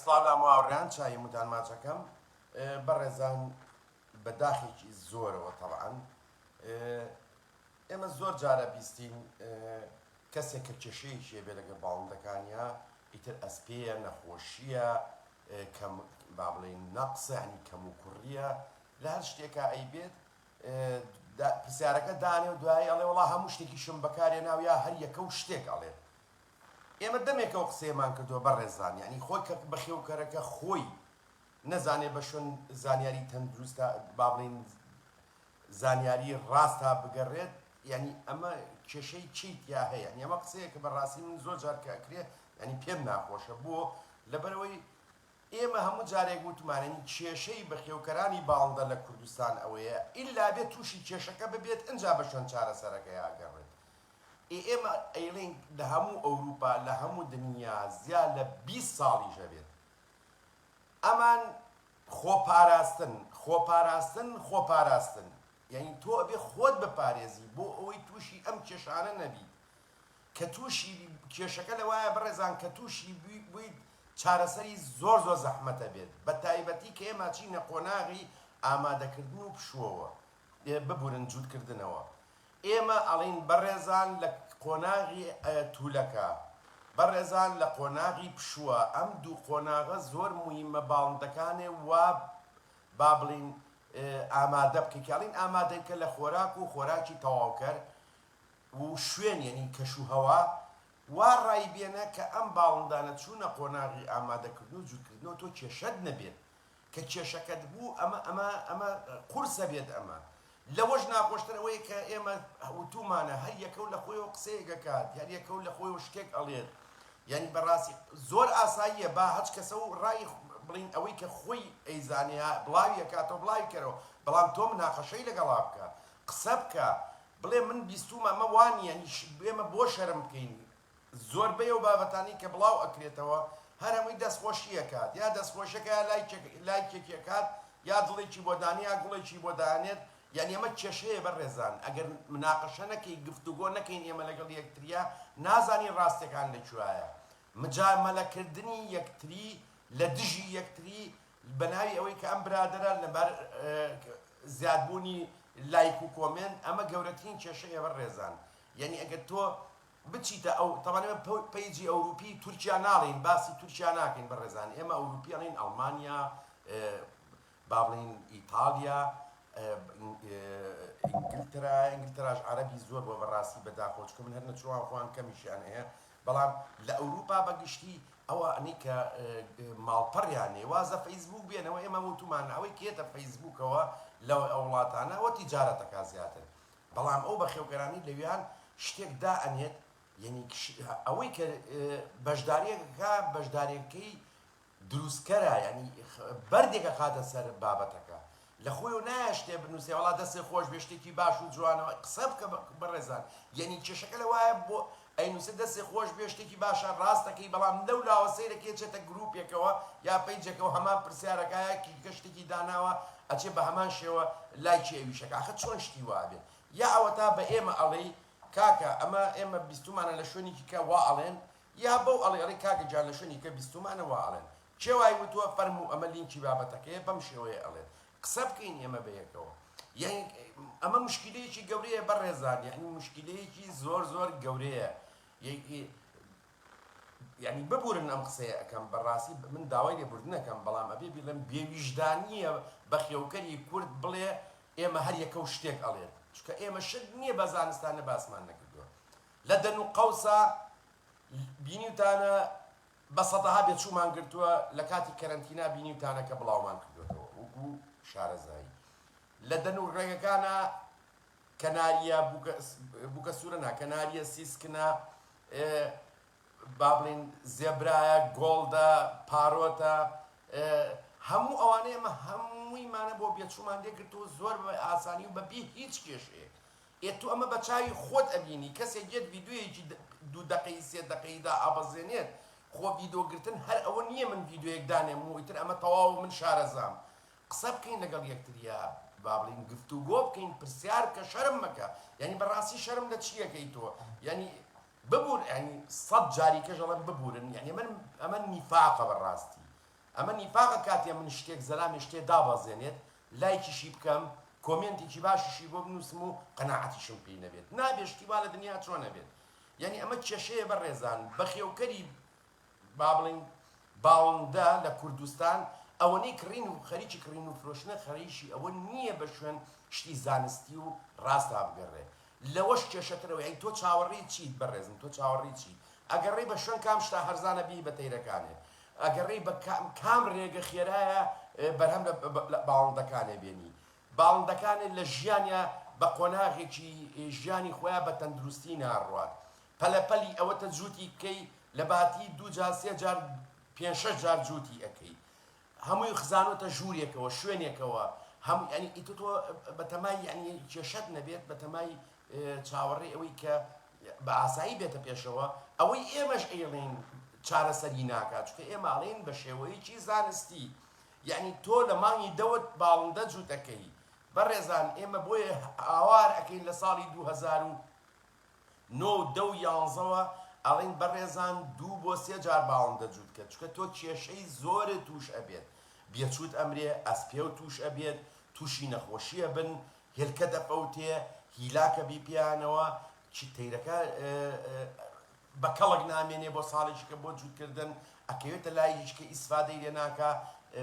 سڵاو هاوڕێیان چای متان ماچەکەم بەڕێزان بەداخێکی زۆرەوە تەڵعاً ئێمە زۆر جارە بیستین کەسێک کە کێشەیەکی هەبێ لەگەڵ باڵندەکانیە ئیتر ئەسپەیە نەخۆشیە کەم با بڵێین نەقسە ینی کەم و کوڕیە لە هەر شتێکە ئەیبێت پرسیارەکە دانێ و دوایی ئەڵێ وەڵا هەموو شتێکی شم بەکارێ ناو یا هەر یەکە و شتێک ئەڵێ ئێمە دەمێکەوە قسەیەمان کردووە بەڕێزان ینی خۆی کە بەخێوکەرەکە خۆی نەزانێ بە شوێن زانیاری تەندروستە با بڵێن زانیاری ڕاستە بگەڕێت ینی ئەمە کێشەی چیت یا هەیە ینی ئەمە قسەیە کە بەڕاستی من زۆر جار کە ئەکرێ ینی پێم ناخۆشە بۆ لەبەرەوەی ئێمە هەموو جارێک وتمانێنی کێشەی بەخێوکەرانی باڵندە لە کوردستان ئەوەیە ئیلا بێت تووشی کێشەکە ببێت ئەنجا بە شوێن چارەسەرەکە یاگەڕێت ئێمە ئەیڵین لە هەموو ئەوروپا لە هەموو دنیا زیاد لە 20 ساڵی ژەبێت ئەمان خۆپاراستن یعنی تۆ ئەبێ خۆت بپارێزی بۆ ئەوەی تووشی ئەم کێشانە نەبیت کە تووشی کێشەکە لەوایە بڕێزان کە تووشی بوویت چارەسەری زۆر زەحمەتە بێت بە تایبەتی کە ئێمە چینە قۆناغی ئامادەکردن و پشووەوە ببورن جوودکردنەوە ئێمە ئەڵین بەڕێزان لە قۆناغی توولەکە بەڕێزان لە قۆناغی پشووە ئەم دوو قۆناغە زۆر موهیمە باڵندەکانێ وا با بڵین ئامادە بکەین ئامادەیکە لە خۆراک و خۆراکی تەواوکەر و شوێن یعنی کەش و هەوا وا ڕای بێنە کە ئەم باڵندانە چوونە قۆناغی ئامادەکردن و جوودکردنەوە تۆ کێشەت نەبێت کە کێشەکەت بوو ئەمە قورسە بێت ئەمە لەوەش ناخۆشتر ئەوەیە کە ئێمە وتومانە هەر یەکەو لە خۆیەوە قسەیەکەکات هەر یەکەو لە خۆیەوە شتێک ئەڵێت یعنی بەڕاستی زۆر ئاساییە با هەچ کەسە و ڕای بڵین ئەوەی کە خۆی ئەیزانیا بڵاوی کاتەوە بڵاوی کەرەوە بەڵام تۆ مناقەشەی لەگەڵا بکە قسە بکە بڵێ من بیستومە ئەمە وانە ینی ئێمە بۆ شەرم بکەین زۆربەی ئەو بابەتانی کە بڵاو ئەکرێتەوە هەر هەمووی دەستخۆشیەکات یا دەستخۆشەکە یا لایکێکیەکات یا دڵێکی بۆ دانی یا گوڵێکی بۆ دانێت یعنی ئەمە کێشەیە بەڕێزان ئەگەر مناقەشە نەکەی گفتوگۆ نەکەین ئێمە لەگەڵ یەکتریە نازانی ڕاستیەکان لەکوایە مجامەلەکردنی یەکتری لە دژی یەکتری بەناوی ئەوەی کە ئەم برادرە لەبەر زیادبوونی لایک و کۆمنت ئەمە گەورەترین کێشەیە بەڕێزان یعنی ئەگەر تۆ بچیتە ئەو تەوانێت پەیجی ئەوروپی تورکیا ناڵین باسی تورکیا ناکەین بەڕێزان ئێمە ئەوروپی ئەڵین ئەڵمانیا با بڵین ئیتالیا ئینگلتراش عەرەبی زۆر بۆ بەڕاستی بەداخۆچکە من هەر نەچوان خۆیان کەمیشیان هەیە بەڵام لە ئەوروپا بەگشتی ئەوە ئەنی کە ماڵپەڕیانێ وازە فەیسبوک بێنەوە ئێمە وتومانە ئەوەی کێتە فەیسبوکەوە لە وڵاتانە ئەوە تیجارەتەکە زیاتر بەڵام ئەو بەخێوکەرانی لەویان شتێک دائەنێت یعنی ئەوەی کە بەشداریەکە بەشداریەکەی دروستکەرە ینی بەردێکە خاتە سەر بابەتەکە لە خۆی و نایە شتێ بنووسێ وڵا دەستێ خۆش بێ شتێکی باش و جوانەوە قسە بکە بەڕێزان یعنی کێشەکە لەوایە بۆ ئەینووسێ دەستێ خۆش بێ شتێکی باشە ڕاستەکەی بەڵام لەو لاوە سەیرەکە چێتە گروپێکەوە یا پەیجێکەوە هەمان پرسیارەکایە کە شتێکی داناوە ئەچێ بە هەمان شێوە لایکی ئەویشەکە ئاخە چۆن شتی وابێت یا ئەوە تا بە ئێمە ئەڵێ کاکە ئەمە ئێمە بیستومانە لە شوێنێکی کە وا ئەڵێن یا بەو ئەڵێ کاکە جان لە شوێنی کە بیستومانە وا ئەڵێن چێوای وتووە فەرموو ئەمە لینکی بابەتەکەیە بەم شێوەیە ئەڵێن قسە بکەین ئێمە بەیەکەوە یعنی ئەمە مشکلەیەکی گەورەیە بەڕێزان یعنی مشکلەیەکی زۆر گەورەیە یعنی ببورن ئەم قسەیە ئەەکەم بەڕاستی من داوای لێبوردنەکەم بەڵام ئەبێ بڵێم بێویژدانیە بە خێوکەری کورد بڵێ ئێمە هەر یەکە و شتێک ئەڵێت چکە ئێمە شت نییە بە زانستانە باسمان نەکردووە لە دەن و قەوسا بینیوتانە بە سەدەها بێچوومان گرتووە لە کاتی کەرەنتینا بینیوتانە کە بڵاومان کردوێتەوە وەکو شارەزایی لە دەن و ڕێگەکانە کەناریە بووکە سوورەنا کەناریە سیسکنا با بڵین زێبرایە گۆڵدە پارۆتە هەموو ئەوانەیە ئەمە هەموویمانە بۆ بێچوومان لێگرتووە زۆر بە ئاسانی و بەبێ هیچ کێشەیەک ئێتو ئەمە بە چاوی خۆت ئەبینی کەسێک گێت ڤیدیۆیەکی 2 دقەی 3 دقەیدا ئابەزێنێت خۆ ڤیدیۆگرتن هەر ئەوە نییە من ڤیدیۆیەک دانێم و ئیتر ئەمە تەواو من شارەزام قسە بکەین لەگەڵ یەکتریە با بڵین گفتوگۆ بکەین پرسیار کە شەرم مەکە یعنی بەڕاستی شەرم لە چیەکەی تۆ یعنی ببور ینی 100 جاری کەژەڵم ببورن یعنی من ئەمە نیفاقە بەڕاستی ئەمە نیفاقە کاتێ من شتێک زەلامی شتێ دابەزێنێت لایکیشی بکەم کۆمنتێکی باشیشی بۆ بنووسم و قەناعەتیشم پێی نەبێت نابێت شتیوا لە دنیا چۆن نەبێت یعنی ئەمە کێشەیە بەڕێزان بەخێوکەری با بڵین باوەندە لە کوردستان ئەوەنەی کڕین و خەریکی کڕین و فرۆشتنە خەریکی ئەوە نییە بە شوێن شتی زانستی و ڕاستا بگەڕێ لەوەش کێشەترەوە یعنی تۆ چاوەڕێی چیت بەڕێزم تۆ چاوەڕێی چیت ئەگەڕێی بە شوێن کام شتا هەرزانە بی بە تەیرەکانێ ئەگەڕێی بە کام ڕێگە خێرایە بەرهەم لە باوەندەکانێ بێنی باوەندەکانێت لە ژیانە بە قۆناغێکی ژیانی خۆیان بە تەندروستی ناڕوات پەلەپەلی ئەوەتە جووتی بکەی لە باتی 2 جار 3 جار 5 جار جووتی ئەەکەی هەمووی خزانۆتە ژوورێکەوە شوێنێکەوە هەموو ینی ئیتۆ بەتەمای ینی کێشەت نەبێت بەتەمای چاوەڕێ ئەوەی کە بە ئاسایی بێتە پێشەوە ئەوەی ئێمەش ئێڵێن چارەسەری ناکات چکە ئێماڵێن بە شێوەیەکی زانستی یعنی تۆ لە مانگی دەوت باڵندە جووتەکەی بەڕێزان ئێمە بۆیە ئاوار ئەەکەین لە ساڵی 2009 ئەڵێن بەڕێزان 2 بۆ 3 جار باڵندە جووت کە چکە تۆ کێشەی زۆرە توش ئەبێت بێچوت ئەمرێ ئەسپێ و توش ئەبێت تووشی نەخۆشیە بن هێلکە دەفەوتێ هیلاکە بیپیانەوە چی تەیرەکە بە کەڵک نامێنێ بۆ ساڵێکی کە بۆ جووتکردن ئەکەوێتە لای هیچکە ئیسفادەی لێ ناکە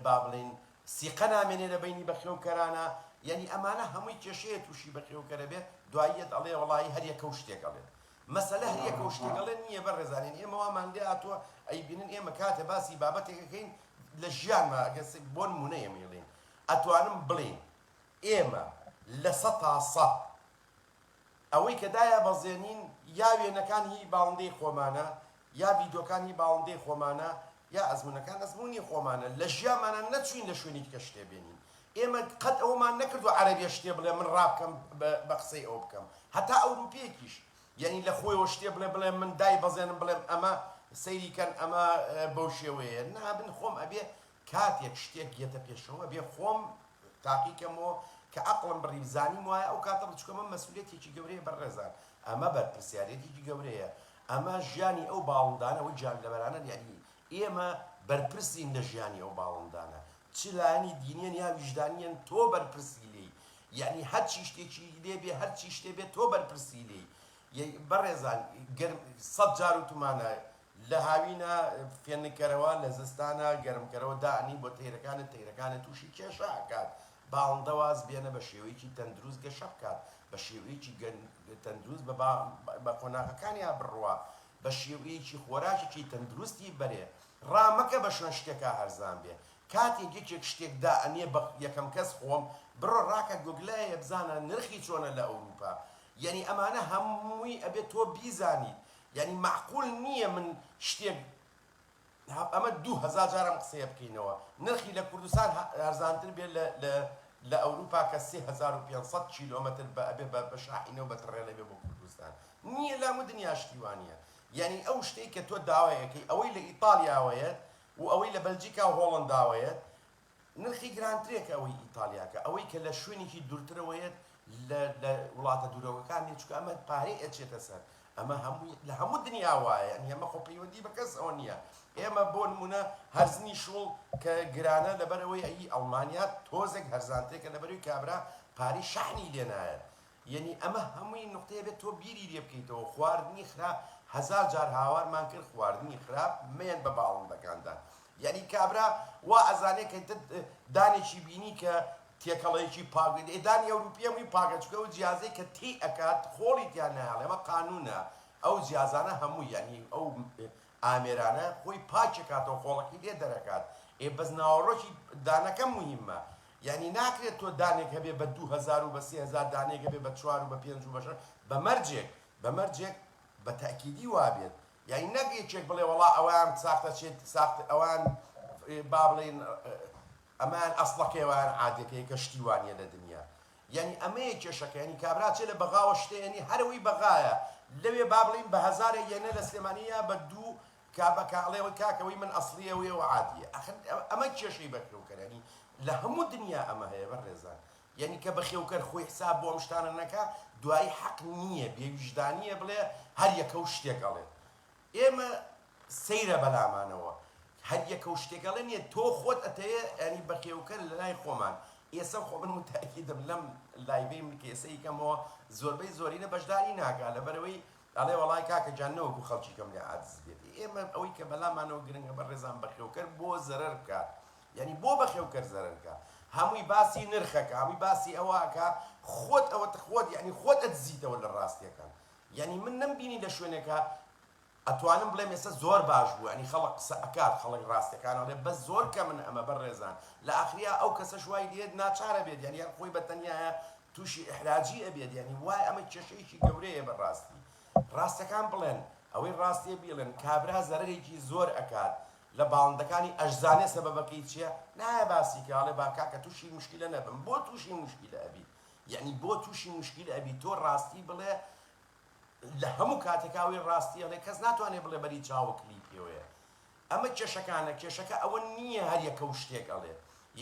با بڵێن سیقە نامێنێ لە بینی بەخێوکەرانە یعنی ئەمانە هەمووی کێشەیە تووشی بەخێوکەرە بێت دواییت ئەڵێ وەڵی هەر یەکە و شتێکەڵێت مەسەلە هەر یەکە و شتێکەڵێن نییە بەڕێزانین ئێمە وامان لێ هاتووە ئەیبینن ئێمە کاتە باسی بابەتێکەکەین لە ژیانمە بۆ نمونە ئێمەڵێن ئەتوانم بڵێن ئێمە لە 100 ئەوەی کە دایە بەزێنین یا وێنەکانی باڵندەی خۆمانە یا ڤیدۆکانی باڵندەی خۆمانە یا ئەزمونەکان ئەزمموی خۆمانە لە ژیانمانە نەچوین لە شوێنی کە شتێ بێنین ئێمە قەت ئەومان نەکردو عەرەبیە شتێ بڵێ من ڕابکەم بە قسەی ئەو بکەم هەتا ئەوروپیەکیش یعنی لە خۆیەوە شتێ بڵێ من دای بەزێنم بڵێم ئەمە سەیریکەن ئەمە بەو شێوەیە نابن خۆم ئەبێ کاتێک شتێک گێتە پێشەوە بێ خۆم تاقیکەمەوە کە عەقڵم بڕی زانیم وایە ئەو کاتە بچکە من مەسئولیەتێکی گەورەیە بەڕێزان ئەمە بەرپرسیارەتێکی گەورەیە ئەمە ژیانی ئەو باڵندانە ئەوەی گیانلەبەرانە یعنی ئێمە بەرپرسین لە ژیانی ئەو باڵندانە چ لایەنی دینیان یا ویژدانیان تۆ بەرپرسی لێی یعنی هەرچی شتێکی لێ بێ هەرچی شتێ بێ تۆ بەرپرسی لێی بەڕێزان 100 جار وتمانە لە هاوینە فێنکەرەوە لە زستانە گەرمکەرەوە دانی بۆ تەیرەکانە تووشی کێشە ئەکات باڵندە واز بێنە بە شێوەیەکی تەندروست گەشە بکات بە شێوەیەکی تەندروست بە قۆناغەکانیان بڕوا بە شێوەیەکی خۆراکێکی تەندروستی بەرێ ڕامەکە بە شوێن شتێکا هەرزان بێ کاتێک یەکێک شتێکدا ئەنێ بە یەکەم کەس خۆم بڕۆ ڕاکە گوگلایە بزانە نرخی چۆنە لە ئەوروپا یعنی ئەمانە هەمووی ئەبێت تۆ بیزانیت یعنی معقول نییە من شتێک ئەمە 2000 جارم قسەیە بکەینەوە نرخی لە کوردستان هەرزانتر بێت لە ئەوروپا کە 3500 کیلۆمەتر ئەبێ بە شاحینەوە بە تڕێڵە بێ بۆ کوردستان نییە لامو دنیا شتیوانیە یعنی ئەو شتەی کە تۆ داوایەکەی ئەوەی لە ئیتالیاوەیەت و ئەوەی لە بەلجیکا و هۆڵنداوەیەت نرخی گرانترێکە ئەوەی ئیتالیاکە ئەوەی کە لە شوێنێکی دوورترەوەیەت لە وڵاتە دوورەوەکانی چکە ئەمە پارەی ئەچێتە سەر ئەمە لە هەموو دنیا وایە ئەنی ئەمە خۆ پەیوەندی بە کەس ئەوە نییە ئێمە بۆ نمونە هەرزنی شوڵ کە گرانە لەبەرەوەی ئەی ئەڵمانیا تۆزێک هەرزانترێکە لەبەروی کابرا پارەی شەحنی لێنایە یعنی ئەمە هەمووی نقطەیە بێت تۆ بیری لێ بکەیتەوە خواردنی خراپ 1000 جار هاوارمان کرد خواردنی خراپ مێن بە باڵندەکاندا یعنی کابرا وا ئەزانێت کە دانێکی بینی کە تێکەڵەیەکی پاگرێت ئێدانی ئەوروپیەمی پاگە چکە و جیازەی کە تی ئەکات خۆڵی تیان نایڵێ ئەمە قانونە ئەو جیازانە هەموو یعنی ئەو ئامێرانە خۆی پاکێکاتەوە خۆڵەکەی لێ دەرەکات بەس ناوەڕۆکی دانەکە مهمە یعنی ناکرێت تۆ دانێک هەبێ بە 2000 و بە 3000 دانێک هەبێ بە 4 و بە 5 و بە 6 بەمەرجێک بە تاکیدی وابێت یعنی نەک یەکێک بڵێ وەڵا ئەوان ساختە چێت ساخت ئەوان با بڵێن ئەمان ئەسڵەکەیوان عادەکەی کە شتیوانیە لە دنیا یعنی ئەمەیە کێشەکە ینی کابرا چێ لە بەغاوە شتێنی هەروی بەغایە لەوێ با بڵین بە 1000 یەنە لە سلێمانیە بە 2 کابەکڵێەوە کاکەوەی من ئەسڵیەوەی و عادیە ئەمە کێشەی بەخێوکەرانی لە هەموو دنیا ئەمە هەیە بەڕێزان یعنی کە بەخێوکەر خۆی حساب بۆ ئەم شتانە نەکا دوایی حەق نییە بێویژدانیە بڵێ هەر یەکە و شتێکەڵێت ئێمە سەیرە بەلامانەوە هەر یەکە و شتێکەڵێ نییە تۆ خۆت ئەتەیە ئەنی بەخێوکە لە لای خۆمان ئێستا خۆ من متاکیدم لەم لایڤەی کێسەی کەمەوە زۆربەی زۆرینە بەشداری ناکات لەبەرەوەی ئەڵێ وەڵای کاکە جان نەوەکو خەڵکی کەم لێ عاجز بێت ئێمە ئەوەی کە بەلامانەوە گرنگە بەڕێزان بەخێوکەر بۆ زەرەر بکات یعنی بۆ بەخێوکەر زەرەر بکات هەمووی باسی نرخەکە هەمووی باسی ئەوەکە خۆت ئەوەت خۆت یعنی خۆت ئەتزیتەوە لە ڕاستیەکان یعنی من نەمبینی لە شوێنێکە ئەتوانم بڵێم ئێستا زۆر باش بوو ئەنی خەڵک قسە ئەکات خەڵک ڕاستیەکان ئەڵێ بەس زۆر کە من ئەمە بەڕێزان لە ئاخریا ئەو کەسە شوای لێت ناچارە بێت یعنی هەر خۆی بەتەنیایە تووشی ئیحراجی ئەبێت یعنی وای ئەمە کێشەیەکی گەورەیە بەڕاستی ڕاستەکان بڵێن ئەوەی ڕاستیە بیڵێن کابرا زەرەرێکی زۆر ئەکات لە باڵندەکانی ئەژزانێ سەبەبەکەی چییە نایە باسی کاڵێ باکاکە تووشی مشکلە نەبم بۆ تووشی مشکلە ئەبی یعنی بۆ تووشی مشکل ئەبی تۆ ڕاستی بڵێ لە هەموو کاتێکاوی ڕاستی ئەڵێ کەس ناتوانێت بڵێ بەری چاوە کلیپیەوەیە ئەمە کێشەکانە کێشەکە ئەوە نییە هەر یەکە و شتێک ئەڵێ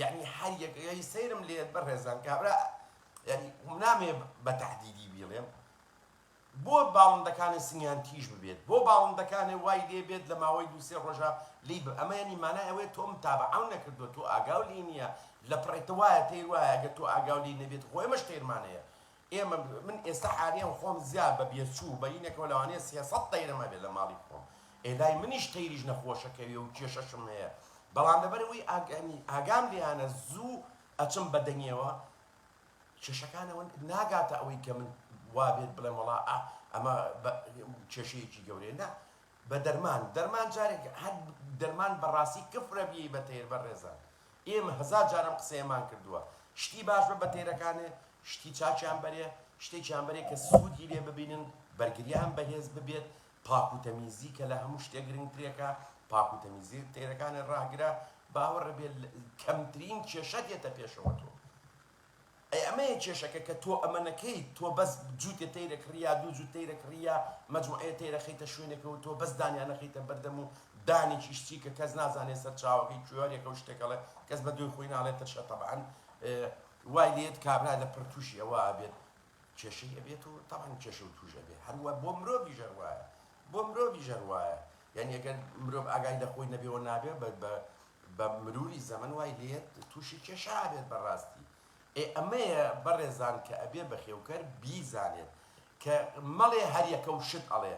یعنی هەر یەکەی سەیرم لێت بەڕێزان کابرا یعنی نامێ بە تەحدیدی بیڵێم بۆ باڵندەکانی سنیان تیژ ببێت بۆ باڵندەکانی وای لێ بێت لە ماوەی دووسێ ڕۆژە لی ئەمە ینی مانای ئەوەیە تۆ متابعەو نەکردووە تۆ ئاگاو لی نییە لە پڕێتە وایە تێر وایە ئەگە تۆ ئاگاو لی نەبێت خۆ ئێمەش تێرمانەیە ئێمە من ئێستا حالیان خۆم زیاد بە بێچوو بەینێکەوە لەوانەیە 300 تەیرەمە بێت لە ماڵی خۆم ئێلای منیش تەیریش نەخۆشەکەوێ و کێشەشم هەیە بەڵام لەبەرەوەی ئاگام لێیانە زوو ئەچم بەدەنگیەوە کێشەکانەوە ناگاتە ئەوەی کە من وابێت بڵێم وڵا ئەمە کێشەیەکی گەورەیە نا بە دەرمان جارێک هەر دەرمان بەڕاستی کفرە بیێ بە تێر بەڕێزان ئێمە هەزار جارم قسەیەمان کردووە شتی باش بە تێرەکانێ شتی چاچیان بەرێ شتێکیان بەرێ کە سوودی لێ ببینن بەرگریان بەهێز ببێت پاک و تەمیزی کە لە هەموو شتێک گرنگترێکە پاک و تەمیزی تێرەکانی ڕاگرا باوەڕە بێت کەمترین کێشە دێتە پێشەوە تۆ ئەمەیە کێشەکە کە تۆ ئەمەنەکەی تۆ بەس جووتێ تەیرە کڕیا دوو جووت تەیرە کڕیا مەجموعەیە تەیرە خەیتە شوێنێکەوە تۆ بەس دانیانە خەیتە بەردەم و دانێکی شتی کە کەس نازانێت سەر چاوەکەی کوێوارێکە و شتێکەڵێ کەس بە دوی خۆی ناڵێتە شە تەبعەن وای لێت کابرا لە پڕ تووشی ئەوە ئەبێت کێشەی ئەبێت و تەبعەن کێشە و تووش ئەبێت هەروە بۆ مرۆڤی ژەر وایە بۆ مرۆڤی ژەر وایە یعنی ئەگەر مرۆڤ ئاگای لە خۆی نەبێەوە نابێت بە مروری زەمن وای لێت تووشی کێشە ئەبێت بەڕاستی ئەمەیە بەڕێزان کە ئەبێ بەخێوکەر بیزانێت کە مەڵێ هەر یەکە و شت ئەڵێ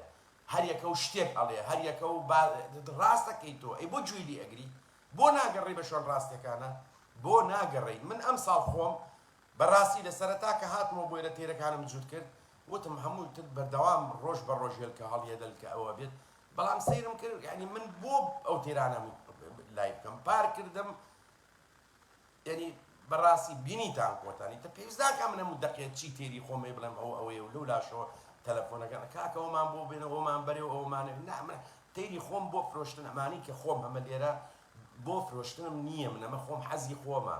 هەر یەکە و شتێک ئەڵێ هەر یەکە و ڕاستەکەی تۆ ئەی بۆ گوێلی ئەگری بۆ ناگەڕێی بە شۆن ڕاستیەکانە بۆ ناگەڕێی من ئەم ساڵ خۆم بەڕاستی لە سەرەتا کە هاتمەوە بۆی لە تێرەکانم جووت کرد وتم هەموو تر بەردەوام ڕۆژ بە ڕۆژێل کە هەڵیەدەل کە ئەوە بێت بەڵام سەیرم کرد یعنی من بۆ ئەو تێرانەم لای بکەم پار کردم یعنی بەڕاستی بینیتان کۆتانی تە پێویستاکە من هەموو دەقێت چی تێری خۆمێ بڵێم ئەو ئەوەیە و لەو لاشەوە تەلەفۆنەکان کاکە ئەومان بۆ بێنە ئەومان بەرێ و ئەومانە نامە تێری خۆم بۆ فرۆشتن ئەمانی کە خۆم هەمە لێرە بۆ فرۆشتنم نییە من ئەمە خۆم حەزی خۆمە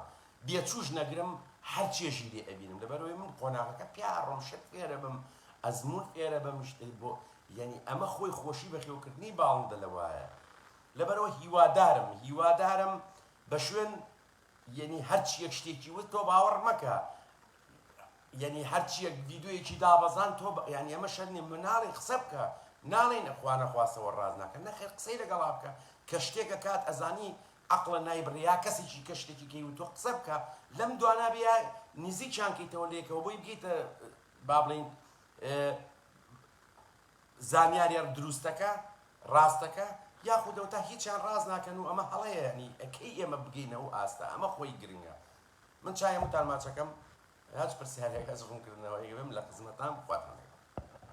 بێچوش نەگرم هەر چێژی لێ ئەبینم لەبەرەوەی من قۆناغەکە پیاڕۆم شت فێرە بم ئەزمون فێرە بەم شتەی بۆ یعنی ئەمە خۆی خۆشی بەخێوکردنی باڵندە لەوایە لەبەرەوە هیوادارم بە شوێن یعنی هەرچی یەک شتێکی وت تۆ باوەڕ مەکە یعنی هەرچی یەک ڤیدیۆیەکی دابەزان تۆ یعنی ئەمە شەرنی مناڵی قسە بکە ناڵێن ئەخوانە خواستەوە ڕاز ناکە نەخێر قسەی لەگەڵا بکە کە شتێکە کات ئەزانی عەقڵە نایبڕیا کەسێکی کە شتێکی کەی و تۆ قسە بکە لەم دوانە بیا نزیکیان کەیتەوە لێکەوە بۆی بگەیتە با بڵێن زانیاریە دروستەکە ڕاستەکە یاخودەوە تا هیچیان ڕاز ناکەن و ئەمە هەڵەیە ینی ئەکەی ئێمە بگەینەوە ئاستا ئەمە خۆی گرنگە من چایە وتان ماچەکەم هەچ پرسیارێک هەز ڕوونکردنەوەی بم لە خزمەتان خواتان